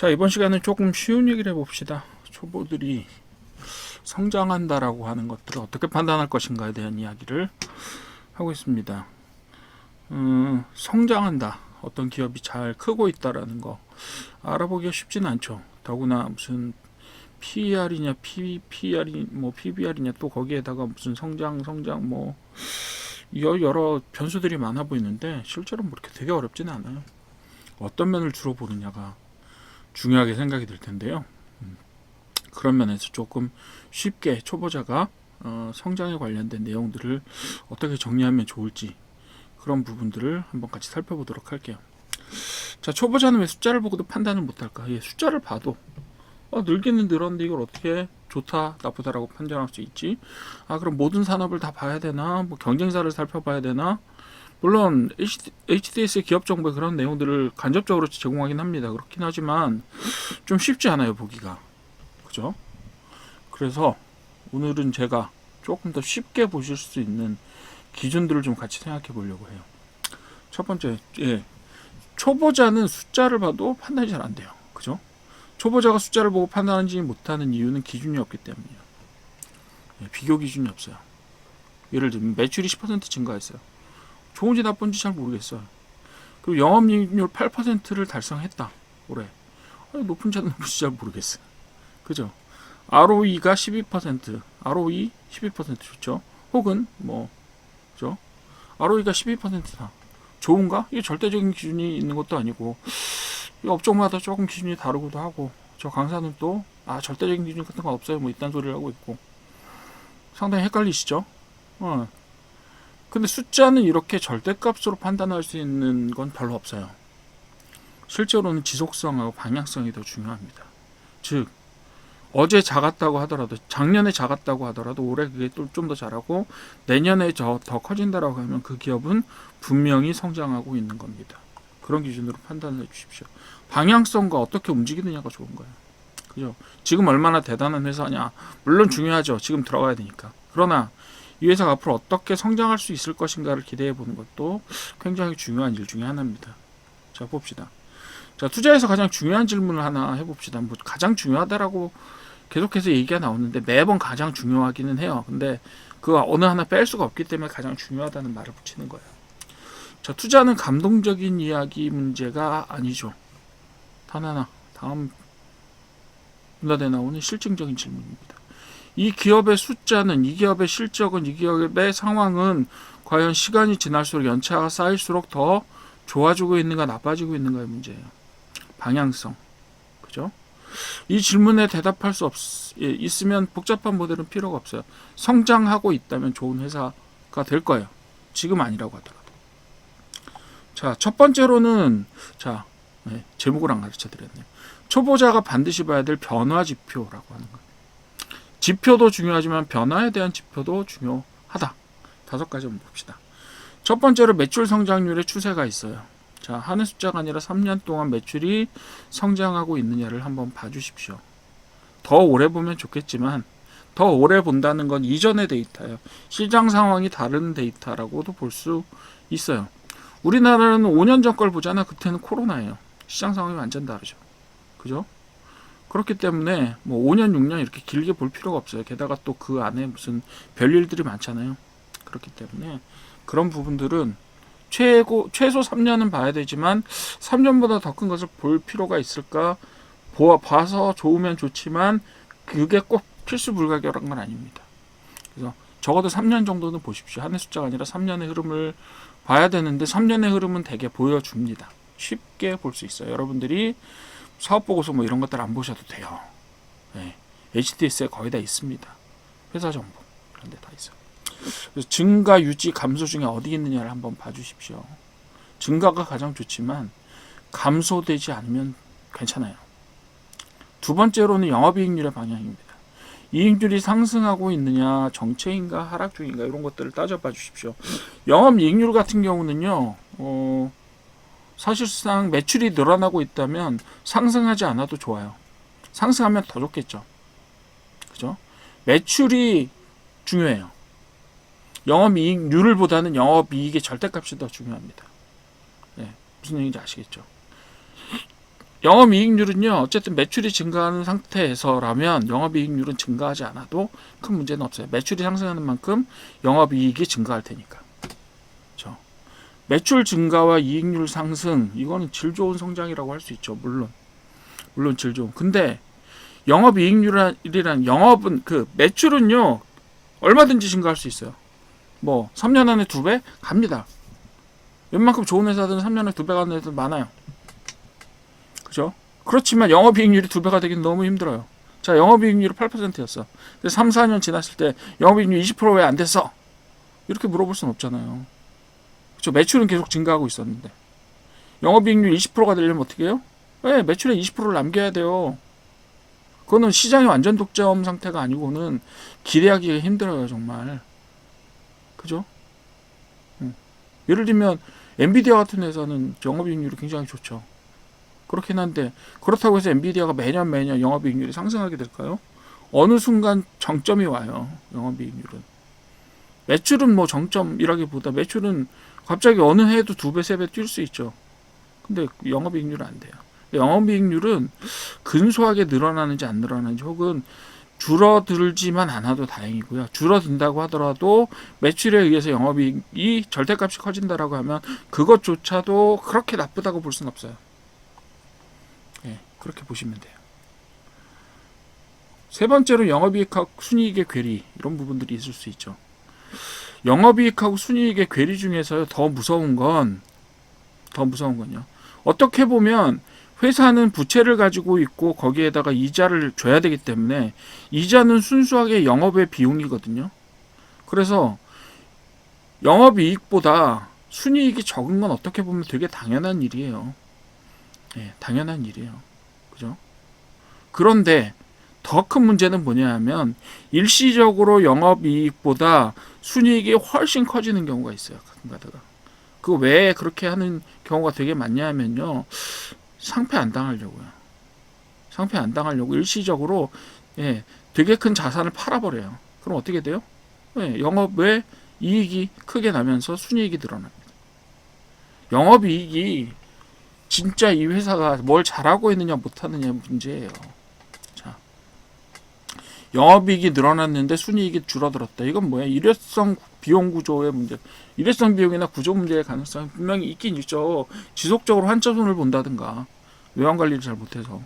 자, 이번 시간은 조금 쉬운 얘기를 해봅시다. 초보들이 성장한다라고 하는 것들을 어떻게 판단할 것인가에 대한 이야기를 하고 있습니다. 성장한다. 어떤 기업이 잘 크고 있다라는 거 알아보기가 쉽진 않죠. 더구나 무슨 PER이냐, PBR이 뭐 PBR이냐 또 거기에다가 무슨 성장 뭐 여러 변수들이 많아 보이는데 실제로 뭐 이렇게 되게 어렵지는 않아요. 어떤 면을 주로 보느냐가 중요하게 생각이 들 텐데요. 그런 면에서 조금 쉽게 초보자가 성장에 관련된 내용들을 어떻게 정리하면 좋을지 그런 부분들을 한번 같이 살펴보도록 할게요. 자, 초보자는 왜 숫자를 보고도 판단을 못할까? 예, 숫자를 봐도 늘기는 늘었는데 이걸 어떻게 좋다 나쁘다라고 판단할 수 있지? 그럼 모든 산업을 다 봐야 되나? 뭐 경쟁사를 살펴봐야 되나? 물론 HDS의 기업 정보에 그런 내용들을 간접적으로 제공하긴 합니다. 그렇긴 하지만 좀 쉽지 않아요, 보기가. 그죠? 그래서 오늘은 제가 조금 더 쉽게 보실 수 있는 기준들을 좀 같이 생각해 보려고 해요. 첫 번째, 초보자는 숫자를 봐도 판단이 잘 안 돼요. 그죠? 초보자가 숫자를 보고 판단하지 못하는 이유는 기준이 없기 때문이에요. 비교 기준이 없어요. 예를 들면 매출이 10% 증가했어요. 좋은지 나쁜지 잘 모르겠어요. 그리고 영업이익률 8%를 달성했다. 올해. 높은지 높은지 잘 모르겠어요. 그죠? ROE가 12%, ROE 12% 좋죠? 혹은 그죠? ROE가 12%다. 좋은가? 이게 절대적인 기준이 있는 것도 아니고 업종마다 조금 기준이 다르기도 하고 저 강사는 또 절대적인 기준 같은 건 없어요. 뭐 이딴 소리를 하고 있고 상당히 헷갈리시죠? 근데 숫자는 이렇게 절대값으로 판단할 수 있는 건 별로 없어요. 실제로는 지속성하고 방향성이 더 중요합니다. 즉 어제 작았다고 하더라도 작년에 작았다고 하더라도 올해 그게 또 좀 더 잘하고 내년에 더 커진다라고 하면 그 기업은 분명히 성장하고 있는 겁니다. 그런 기준으로 판단해 주십시오. 방향성과 어떻게 움직이느냐가 좋은 거예요. 그죠? 지금 얼마나 대단한 회사냐 물론 중요하죠. 지금 들어가야 되니까. 그러나 이 회사가 앞으로 어떻게 성장할 수 있을 것인가를 기대해 보는 것도 굉장히 중요한 일 중에 하나입니다. 자, 봅시다. 자, 투자에서 가장 중요한 질문을 하나 해봅시다. 뭐 가장 중요하다라고 계속해서 얘기가 나오는데 매번 가장 중요하기는 해요. 근데 그 어느 하나 뺄 수가 없기 때문에 가장 중요하다는 말을 붙이는 거예요. 자, 투자는 감동적인 이야기 문제가 아니죠. 단 하나, 다음 문단에 나오는 실증적인 질문입니다. 이 기업의 숫자는, 이 기업의 실적은, 이 기업의 상황은 과연 시간이 지날수록 연차가 쌓일수록 더 좋아지고 있는가 나빠지고 있는가의 문제예요. 방향성. 그죠? 이 질문에 대답할 수 있으면 복잡한 모델은 필요가 없어요. 성장하고 있다면 좋은 회사가 될 거예요. 지금 아니라고 하더라도. 자, 첫 번째로는 제목을 안 가르쳐 드렸네요. 초보자가 반드시 봐야 될 변화 지표라고 하는 거예요. 지표도 중요하지만 변화에 대한 지표도 중요하다. 5가지 한번 봅시다. 첫 번째로 매출 성장률의 추세가 있어요. 자, 한 해 숫자가 아니라 3년 동안 매출이 성장하고 있느냐를 한번 봐주십시오. 더 오래 보면 좋겠지만 더 오래 본다는 건 이전의 데이터예요. 시장 상황이 다른 데이터라고도 볼 수 있어요. 우리나라는 5년 전 걸 보잖아. 그때는 코로나예요. 시장 상황이 완전 다르죠. 그죠? 그렇기 때문에 5년, 6년 이렇게 길게 볼 필요가 없어요. 게다가 또 그 안에 무슨 별일들이 많잖아요. 그렇기 때문에 그런 부분들은 최소 3년은 봐야 되지만 3년보다 더 큰 것을 볼 필요가 있을까? 봐서 좋으면 좋지만 그게 꼭 필수 불가결한 건 아닙니다. 그래서 적어도 3년 정도는 보십시오. 한 해 숫자가 아니라 3년의 흐름을 봐야 되는데 3년의 흐름은 되게 보여줍니다. 쉽게 볼 수 있어요. 여러분들이 사업보고서 이런 것들 안 보셔도 돼요. HDS에 거의 다 있습니다. 회사 정보 그런 데 다 있어요. 그래서 증가, 유지, 감소 중에 어디 있느냐를 한번 봐주십시오. 증가가 가장 좋지만 감소되지 않으면 괜찮아요. 두 번째로는 영업이익률의 방향입니다. 이익률이 상승하고 있느냐, 정체인가, 하락 중인가 이런 것들을 따져봐 주십시오. 영업이익률 같은 경우는요. 사실상 매출이 늘어나고 있다면 상승하지 않아도 좋아요. 상승하면 더 좋겠죠. 그죠? 매출이 중요해요. 영업이익률을 보다는 영업이익의 절대값이 더 중요합니다. 무슨 얘기인지 아시겠죠? 영업이익률은요, 어쨌든 매출이 증가하는 상태에서라면 영업이익률은 증가하지 않아도 큰 문제는 없어요. 매출이 상승하는 만큼 영업이익이 증가할 테니까. 그렇죠? 매출 증가와 이익률 상승, 이거는 질 좋은 성장이라고 할 수 있죠. 물론 질 좋은. 근데 영업이익률이란 영업은 그 매출은요, 얼마든지 증가할 수 있어요. 뭐 3년 안에 2배 갑니다. 웬만큼 좋은 회사들은 3년 안에 2배 가는 회사들 많아요. 그죠? 그렇지만 영업이익률이 2배가 되긴 너무 힘들어요. 자, 영업이익률이 8%였어. 3, 4년 지났을 때 영업이익률 20% 왜 안 됐어? 이렇게 물어볼 수는 없잖아요. 그죠? 매출은 계속 증가하고 있었는데. 영업이익률 20%가 되려면 어떻게 해요? 네, 매출에 20%를 남겨야 돼요. 그거는 시장이 완전 독점 상태가 아니고는 기대하기가 힘들어요, 정말. 그죠? 예를 들면 엔비디아 같은 회사는 영업이익률이 굉장히 좋죠. 그렇긴 한데 그렇다고 해서 엔비디아가 매년 영업이익률이 상승하게 될까요? 어느 순간 정점이 와요. 영업이익률은. 매출은 뭐 정점이라기보다 매출은 갑자기 어느 해에도 2배, 3배 뛸 수 있죠. 근데 영업이익률은 안 돼요. 영업이익률은 근소하게 늘어나는지 안 늘어나는지 혹은 줄어들지만 않아도 다행이고요. 줄어든다고 하더라도 매출에 의해서 영업이익이 절대값이 커진다라고 하면 그것조차도 그렇게 나쁘다고 볼 수는 없어요. 예, 그렇게 보시면 돼요. 세 번째로 영업이익하고 순이익의 괴리, 이런 부분들이 있을 수 있죠. 영업이익하고 순이익의 괴리 중에서 더 무서운 건요. 어떻게 보면 회사는 부채를 가지고 있고 거기에다가 이자를 줘야 되기 때문에 이자는 순수하게 영업의 비용이거든요. 그래서 영업이익보다 순이익이 적은 건 어떻게 보면 되게 당연한 일이에요. 예, 당연한 일이에요. 그죠? 그런데 더 큰 문제는 뭐냐 하면 일시적으로 영업이익보다 순이익이 훨씬 커지는 경우가 있어요. 가끔가다가. 그 왜 그렇게 하는 경우가 되게 많냐 하면요. 상패 안 당하려고요. 상패 안 당하려고 일시적으로 되게 큰 자산을 팔아버려요. 그럼 어떻게 돼요? 영업의 이익이 크게 나면서 순이익이 늘어납니다. 영업이익이 진짜 이 회사가 뭘 잘하고 있느냐 못하느냐 문제예요. 자, 영업이익이 늘어났는데 순이익이 줄어들었다. 이건 뭐야? 일회성 비용 구조의 문제. 일회성 비용이나 구조 문제의 가능성이 분명히 있긴 있죠. 지속적으로 한꺼번을 본다든가 외환 관리를 잘 못해서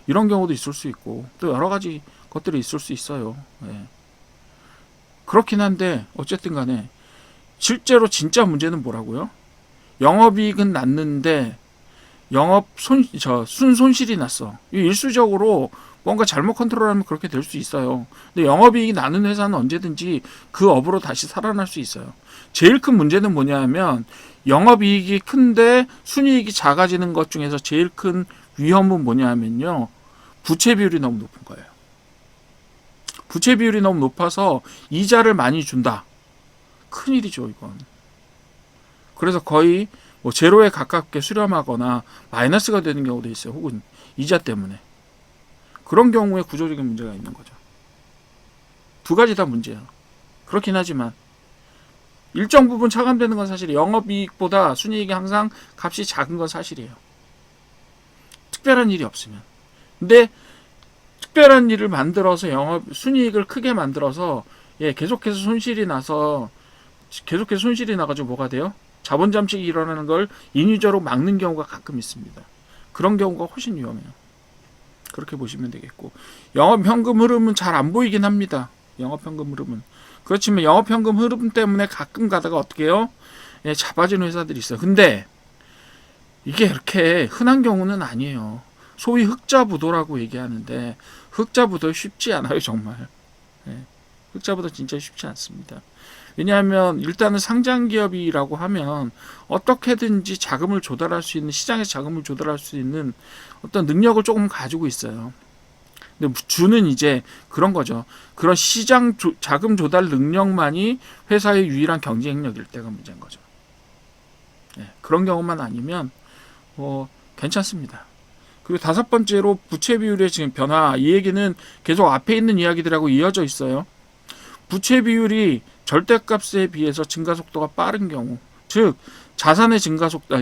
이런 경우도 있을 수 있고 또 여러 가지 것들이 있을 수 있어요. 그렇긴 한데 어쨌든 간에 실제로 진짜 문제는 뭐라고요? 영업이익은 났는데 순손실이 났어. 일수적으로 뭔가 잘못 컨트롤하면 그렇게 될 수 있어요. 근데 영업이익이 나는 회사는 언제든지 그 업으로 다시 살아날 수 있어요. 제일 큰 문제는 뭐냐 하면 영업이익이 큰데 순이익이 작아지는 것 중에서 제일 큰 위험은 뭐냐 하면요. 부채 비율이 너무 높은 거예요. 부채 비율이 너무 높아서 이자를 많이 준다. 큰일이죠, 이건. 그래서 거의 뭐 제로에 가깝게 수렴하거나 마이너스가 되는 경우도 있어요. 혹은 이자 때문에. 그런 경우에 구조적인 문제가 있는 거죠. 두 가지 다 문제예요. 그렇긴 하지만 일정 부분 차감되는 건 사실이에요. 영업이익보다 순이익이 항상 값이 작은 건 사실이에요. 특별한 일이 없으면. 근데 특별한 일을 만들어서 순이익을 크게 만들어서 계속해서 손실이 나가지고 뭐가 돼요? 자본 잠식이 일어나는 걸 인위적으로 막는 경우가 가끔 있습니다. 그런 경우가 훨씬 위험해요. 그렇게 보시면 되겠고, 영업현금 흐름은 잘 안 보이긴 합니다. 영업현금 흐름은. 그렇지만 영업현금 흐름 때문에 가끔 가다가 어떻게 해요? 잡아지는 회사들이 있어요. 근데 이게 이렇게 흔한 경우는 아니에요. 소위 흑자부도라고 얘기하는데 흑자부도 쉽지 않아요, 정말. 흑자부도 진짜 쉽지 않습니다. 왜냐하면 일단은 상장기업이라고 하면 어떻게든지 자금을 조달할 수 있는, 시장에서 자금을 조달할 수 있는 어떤 능력을 조금 가지고 있어요. 근데 주는 이제 그런 거죠. 그런 시장 자금 조달 능력만이 회사의 유일한 경쟁력일 때가 문제인 거죠. 그런 경우만 아니면 괜찮습니다. 그리고 다섯 번째로 부채 비율의 지금 변화, 이 얘기는 계속 앞에 있는 이야기들하고 이어져 있어요. 부채 비율이 절대값에 비해서 증가 속도가 빠른 경우, 즉 자산의 증가 속도,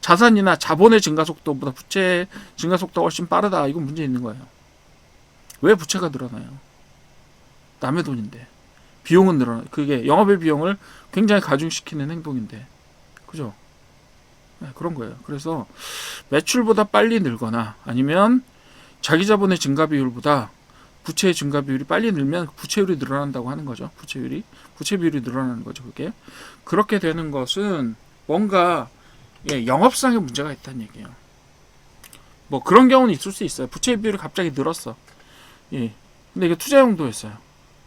자산이나 자본의 증가 속도보다 부채의 증가 속도가 훨씬 빠르다. 이건 문제 있는 거예요. 왜 부채가 늘어나요? 남의 돈인데. 비용은 늘어나. 그게 영업의 비용을 굉장히 가중시키는 행동인데. 그죠? 네, 그런 거예요. 그래서 매출보다 빨리 늘거나 아니면 자기 자본의 증가 비율보다 부채의 증가 비율이 빨리 늘면 부채율이 늘어난다고 하는 거죠. 부채 비율이 늘어나는 거죠. 그게 그렇게 되는 것은 뭔가 영업상의 문제가 있다는 얘기예요. 뭐 그런 경우는 있을 수 있어요. 부채 비율이 갑자기 늘었어. 예. 근데 이게 투자 용도였어요.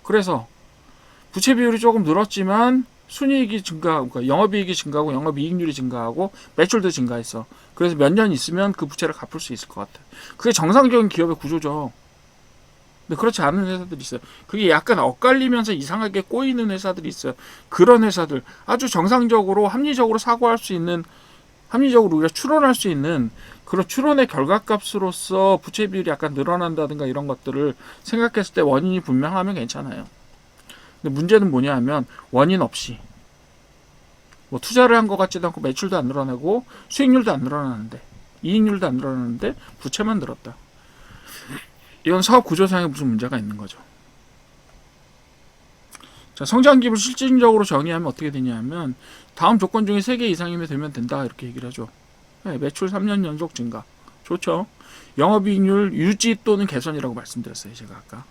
그래서 부채 비율이 조금 늘었지만 순이익이 증가하고, 그러니까 영업이익이 증가하고 영업이익률이 증가하고 매출도 증가했어. 그래서 몇 년 있으면 그 부채를 갚을 수 있을 것 같아. 그게 정상적인 기업의 구조죠. 근데 그렇지 않은 회사들이 있어요. 그게 약간 엇갈리면서 이상하게 꼬이는 회사들이 있어요. 그런 회사들 아주 정상적으로 합리적으로 사고할 수 있는, 합리적으로 우리가 추론할 수 있는 그런 추론의 결과값으로서 부채 비율이 약간 늘어난다든가 이런 것들을 생각했을 때 원인이 분명하면 괜찮아요. 근데 문제는 뭐냐 하면 원인 없이 뭐 투자를 한 것 같지도 않고 매출도 안 늘어나고 수익률도 안 늘어나는데 이익률도 안 늘어나는데 부채만 늘었다. 이건 사업 구조상에 무슨 문제가 있는 거죠. 자, 성장기업을 실질적으로 정의하면 어떻게 되냐 하면 다음 조건 중에 3개 이상이면 되면 된다 이렇게 얘기를 하죠. 네, 매출 3년 연속 증가 좋죠. 영업이익률 유지 또는 개선이라고 말씀드렸어요. 제가 아까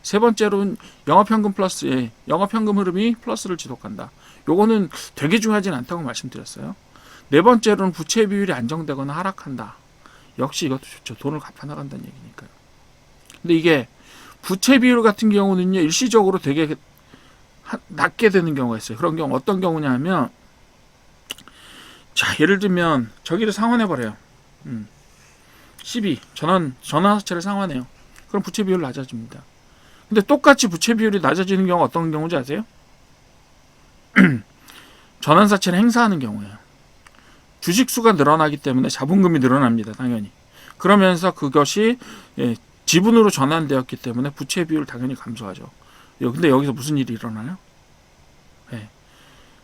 세 번째로는 영업현금 플러스, 영업현금 흐름이 플러스를 지속한다. 요거는 되게 중요하진 않다고 말씀드렸어요. 네 번째로는 부채 비율이 안정되거나 하락한다. 역시 이것도 좋죠. 돈을 갚아나간다는 얘기니까요. 근데 이게 부채 비율 같은 경우는요, 일시적으로 되게 낮게 되는 경우가 있어요. 그런 경우 어떤 경우냐 하면, 자, 예를 들면 저기를 상환해버려요. 12 전환 사채를 상환해요. 그럼 부채 비율 낮아집니다. 근데 똑같이 부채 비율이 낮아지는 경우가 어떤 경우인지 아세요? 전환 사채를 행사하는 경우예요. 주식수가 늘어나기 때문에 자본금이 늘어납니다. 당연히. 그러면서 그것이 지분으로 전환되었기 때문에 부채 비율 당연히 감소하죠. 근데 여기서 무슨 일이 일어나요?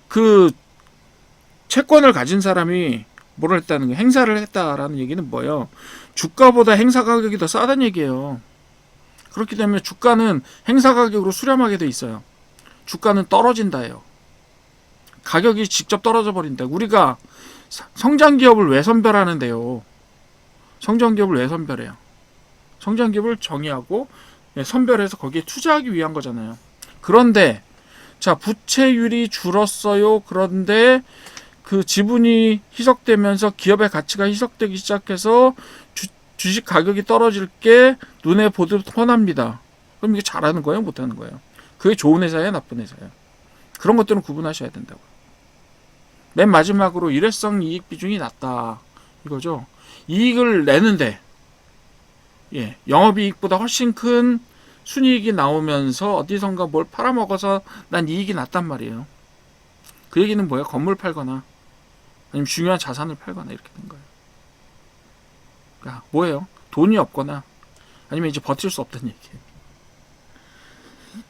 그 채권을 가진 사람이 뭐를 했다는 거예요? 행사를 했다라는 얘기는 뭐예요? 주가보다 행사 가격이 더 싸다는 얘기예요. 그렇기 때문에 주가는 행사 가격으로 수렴하게 돼 있어요. 주가는 떨어진다예요. 가격이 직접 떨어져 버린다. 우리가 성장 기업을 왜 선별하는데요? 성장 기업을 왜 선별해요? 성장 기업을 정의하고 선별해서 거기에 투자하기 위한 거잖아요. 그런데 자, 부채율이 줄었어요. 그런데 그 지분이 희석되면서 기업의 가치가 희석되기 시작해서 주식 가격이 떨어질 게 눈에 보듯 뻔합니다. 그럼 이게 잘하는 거예요? 못하는 거예요? 그게 좋은 회사예요? 나쁜 회사예요? 그런 것들은 구분하셔야 된다고요. 맨 마지막으로 일회성 이익 비중이 낮다. 이거죠. 이익을 내는데 영업이익보다 훨씬 큰 순이익이 나오면서 어디선가 뭘 팔아먹어서 난 이익이 났단 말이에요. 그 얘기는 뭐예요? 건물 팔거나 아니면 중요한 자산을 팔거나 이렇게 된 거예요. 그러니까 뭐예요? 돈이 없거나 아니면 이제 버틸 수 없다는 얘기예요.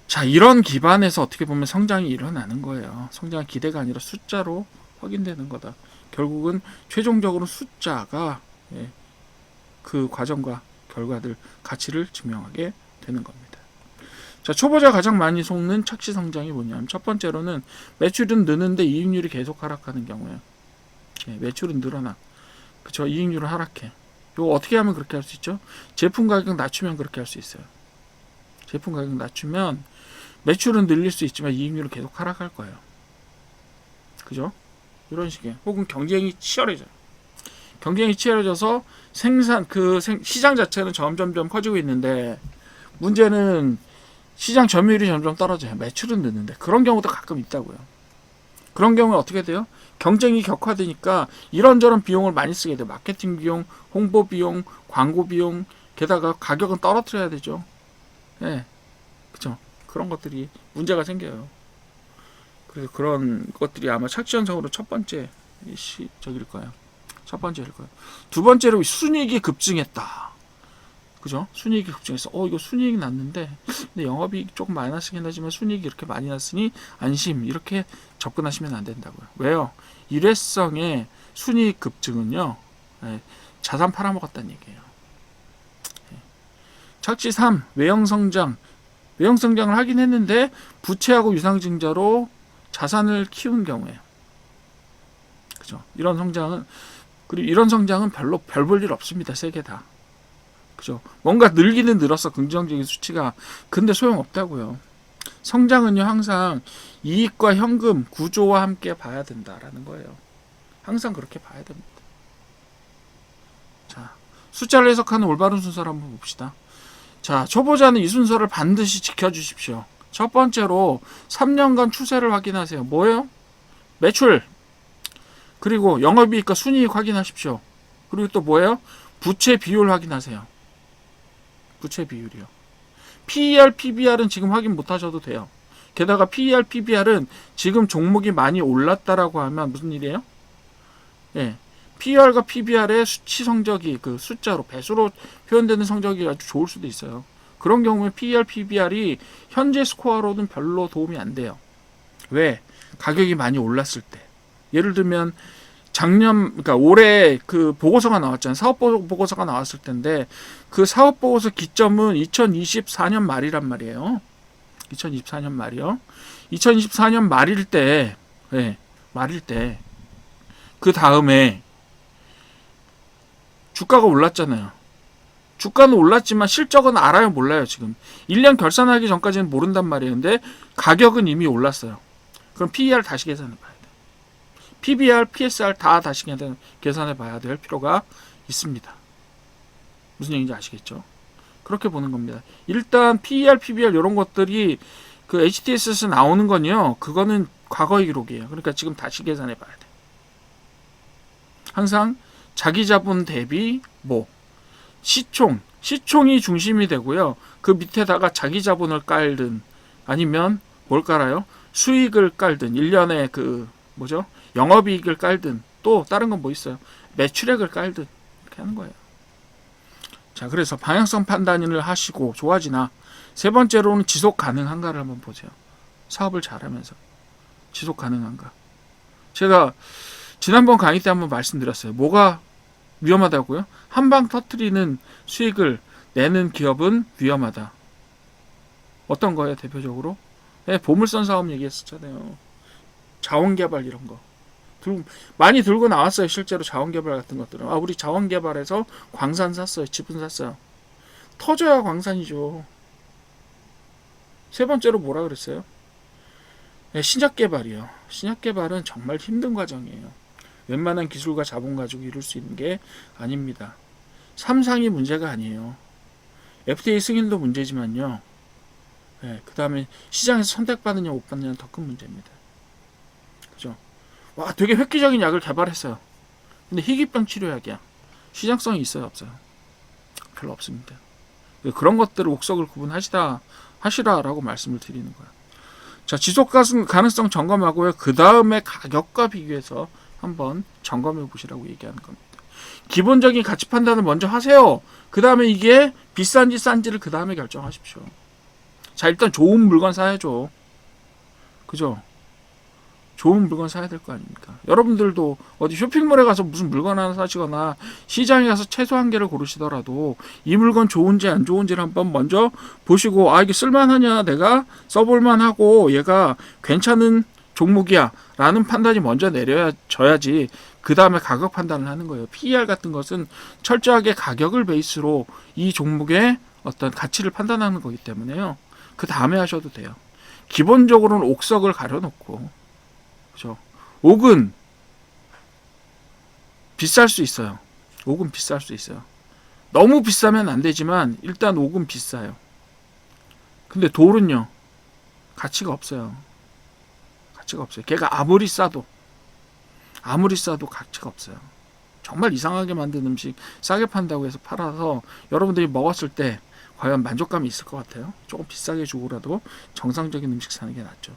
자, 이런 기반에서 어떻게 보면 성장이 일어나는 거예요. 성장은 기대가 아니라 숫자로 확인되는 거다. 결국은 최종적으로 숫자가 그 과정과 결과들, 가치를 증명하게 되는 겁니다. 자, 초보자 가장 많이 속는 착시 성장이 뭐냐면 첫 번째로는 매출은 느는데 이익률이 계속 하락하는 경우예요. 매출은 늘어나, 그쵸? 이익률은 하락해. 이거 어떻게 하면 그렇게 할 수 있죠? 제품 가격 낮추면 그렇게 할 수 있어요. 제품 가격 낮추면 매출은 늘릴 수 있지만 이익률은 계속 하락할 거예요. 그죠? 이런 식이에요. 혹은 경쟁이 치열해져요. 경쟁이 치열해져서 시장 자체는 점점점 커지고 있는데 문제는 시장 점유율이 점점 떨어져요. 매출은 느는데. 그런 경우도 가끔 있다고요. 그런 경우에 어떻게 돼요? 경쟁이 격화되니까 이런저런 비용을 많이 쓰게 돼요. 마케팅 비용, 홍보 비용, 광고 비용, 게다가 가격은 떨어뜨려야 되죠. 그죠? 그런 것들이 문제가 생겨요. 그래서 그런 것들이 아마 착시 현상으로 첫 번째 저기일 거예요. 첫 번째일 거예요. 두 번째로 순이익이 급증했다. 그죠? 순이익이 급증해서 이거 순이익이 났는데 근데 영업이익 조금 마이너스긴 하지만 순이익이 이렇게 많이 났으니 안심, 이렇게 접근하시면 안 된다고요. 왜요? 일회성의 순이익 급증은요, 예, 자산 팔아먹었다는 얘기예요. 예. 착지 3. 외형성장. 외형성장을 하긴 했는데 부채하고 유상증자로 자산을 키운 경우에요. 그죠? 그리고 이런 성장은 별로 별 볼 일 없습니다. 세 개 다. 그죠? 뭔가 늘기는 늘었어. 긍정적인 수치가. 근데 소용없다고요. 성장은요, 항상 이익과 현금 구조와 함께 봐야 된다라는 거예요. 항상 그렇게 봐야 됩니다. 자, 숫자를 해석하는 올바른 순서를 한번 봅시다. 자, 초보자는 이 순서를 반드시 지켜주십시오. 첫 번째로 3년간 추세를 확인하세요. 뭐예요? 매출. 그리고 영업이익과 순이익 확인하십시오. 그리고 또 뭐예요? 부채 비율 확인하세요. 부채 비율이요. PER, PBR은 지금 확인 못 하셔도 돼요. 게다가 PER, PBR은 지금 종목이 많이 올랐다라고 하면 무슨 일이에요? 예. PER과 PBR의 수치 성적이 그 숫자로 배수로 표현되는 성적이 아주 좋을 수도 있어요. 그런 경우에 PER, PBR이 현재 스코어로는 별로 도움이 안 돼요. 왜? 가격이 많이 올랐을 때. 예를 들면 그러니까 올해 그 보고서가 나왔잖아요. 사업 보고서가 나왔을 텐데 그 사업 보고서 기점은 2024년 말이란 말이에요. 2024년 말이요. 2024년 말일 때, 네, 말일 때, 그 다음에 주가가 올랐잖아요. 주가는 올랐지만 실적은 알아요, 몰라요, 지금. 1년 결산하기 전까지는 모른단 말이에요. 근데 가격은 이미 올랐어요. 그럼 PER 다시 계산해 봐야 돼요. PBR, PSR 다 다시 계산해 봐야 될 필요가 있습니다. 무슨 얘기인지 아시겠죠? 그렇게 보는 겁니다. 일단 PER, PBR 이런 것들이 그 HTS에서 나오는 건요, 그거는 과거의 기록이에요. 그러니까 지금 다시 계산해 봐야 돼요. 항상 자기 자본 대비 시총이 중심이 되고요. 그 밑에다가 자기 자본을 깔든 아니면 뭘 깔아요? 수익을 깔든 1년에 그 영업이익을 깔든 또 다른 건 뭐 있어요? 매출액을 깔든 이렇게 하는 거예요. 자, 그래서 방향성 판단을 하시고 좋아지나 세 번째로는 지속 가능한가를 한번 보세요. 사업을 잘하면서 지속 가능한가. 제가 지난번 강의 때 한번 말씀드렸어요. 뭐가 위험하다고요? 한방 터트리는 수익을 내는 기업은 위험하다. 어떤 거예요, 대표적으로? 네, 보물선 사업 얘기했었잖아요. 자원개발 이런 거. 많이 들고 나왔어요, 실제로 자원개발 같은 것들은. 우리 자원개발에서 광산 샀어요, 지분 샀어요. 터져야 광산이죠. 세 번째로 뭐라 그랬어요? 네, 신약개발이요. 신약개발은 정말 힘든 과정이에요. 웬만한 기술과 자본 가지고 이룰 수 있는 게 아닙니다. 삼상이 문제가 아니에요. FDA 승인도 문제지만요. 네, 그 다음에 시장에서 선택받느냐 못 받느냐는 더 큰 문제입니다. 그죠? 와, 되게 획기적인 약을 개발했어요. 근데 희귀병 치료약이야. 시장성이 있어요, 없어요? 별로 없습니다. 그런 것들을 옥석을 하시라라고 말씀을 드리는 거예요. 자, 지속 가능성 점검하고요. 그 다음에 가격과 비교해서 한번 점검해 보시라고 얘기하는 겁니다. 기본적인 가치 판단을 먼저 하세요. 그 다음에 이게 비싼지 싼지를 그 다음에 결정하십시오. 자, 일단 좋은 물건 사야죠. 그죠? 좋은 물건 사야 될 거 아닙니까? 여러분들도 어디 쇼핑몰에 가서 무슨 물건 하나 사시거나 시장에 가서 채소 한 개를 고르시더라도 이 물건 좋은지 안 좋은지를 한번 먼저 보시고, 이게 쓸만하냐, 내가 써볼만하고 얘가 괜찮은 종목이야 라는 판단이 먼저 내려져야지 그 다음에 가격 판단을 하는 거예요. PER 같은 것은 철저하게 가격을 베이스로 이 종목의 어떤 가치를 판단하는 거기 때문에요. 그 다음에 하셔도 돼요. 기본적으로는 옥석을 가려놓고, 그죠? 옥은 비쌀 수 있어요. 옥은 비쌀 수 있어요. 너무 비싸면 안 되지만 일단 옥은 비싸요. 근데 돌은요, 가치가 없어요. 가치가 없어요. 걔가 아무리 싸도 가치가 없어요. 정말 이상하게 만든 음식 싸게 판다고 해서 팔아서 여러분들이 먹었을 때 과연 만족감이 있을 것 같아요? 조금 비싸게 주고라도 정상적인 음식 사는 게 낫죠.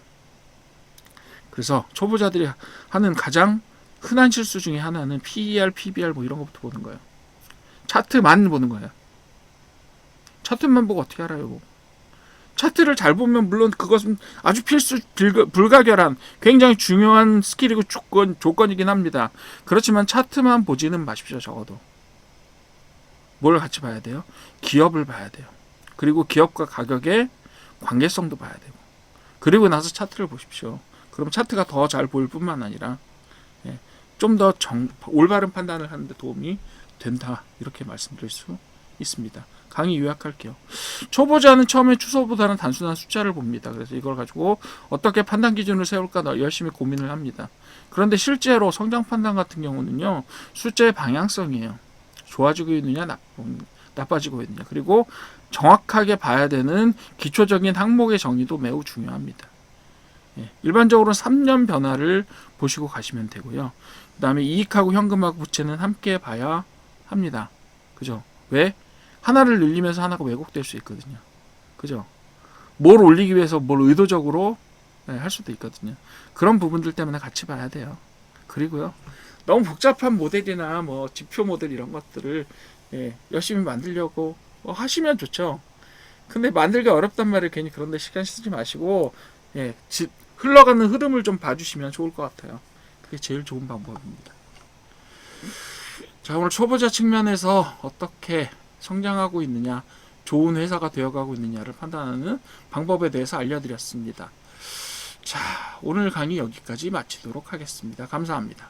그래서 초보자들이 하는 가장 흔한 실수 중에 하나는 PER, PBR 뭐 이런 것부터 보는 거예요. 차트만 보는 거예요. 차트만 보고 어떻게 알아요? 차트를 잘 보면 물론 그것은 아주 필수 불가결한 굉장히 중요한 스킬이고 조건이긴 합니다. 그렇지만 차트만 보지는 마십시오. 적어도 뭘 같이 봐야 돼요? 기업을 봐야 돼요. 그리고 기업과 가격의 관계성도 봐야 되고, 그리고 나서 차트를 보십시오. 그럼 차트가 더 잘 보일 뿐만 아니라 좀 더 올바른 판단을 하는 데 도움이 된다, 이렇게 말씀드릴 수 있습니다. 강의 요약할게요. 초보자는 처음에 추세보다는 단순한 숫자를 봅니다. 그래서 이걸 가지고 어떻게 판단 기준을 세울까 열심히 고민을 합니다. 그런데 실제로 성장 판단 같은 경우는요, 숫자의 방향성이에요. 좋아지고 있느냐 나빠지고 있느냐, 그리고 정확하게 봐야 되는 기초적인 항목의 정의도 매우 중요합니다. 일반적으로 3년 변화를 보시고 가시면 되고요. 그 다음에 이익하고 현금하고 부채는 함께 봐야 합니다. 그죠? 왜? 하나를 늘리면서 하나가 왜곡될 수 있거든요. 그죠? 뭘 올리기 위해서 뭘 의도적으로 할 수도 있거든요. 그런 부분들 때문에 같이 봐야 돼요. 그리고요, 너무 복잡한 모델이나 뭐 지표 모델 이런 것들을 열심히 만들려고 하시면 좋죠. 근데 만들기 어렵단 말이에요. 괜히 그런데 시간 쓰지 마시고 흘러가는 흐름을 좀 봐주시면 좋을 것 같아요. 그게 제일 좋은 방법입니다. 자, 오늘 초보자 측면에서 어떻게 성장하고 있느냐, 좋은 회사가 되어가고 있느냐를 판단하는 방법에 대해서 알려드렸습니다. 자, 오늘 강의 여기까지 마치도록 하겠습니다. 감사합니다.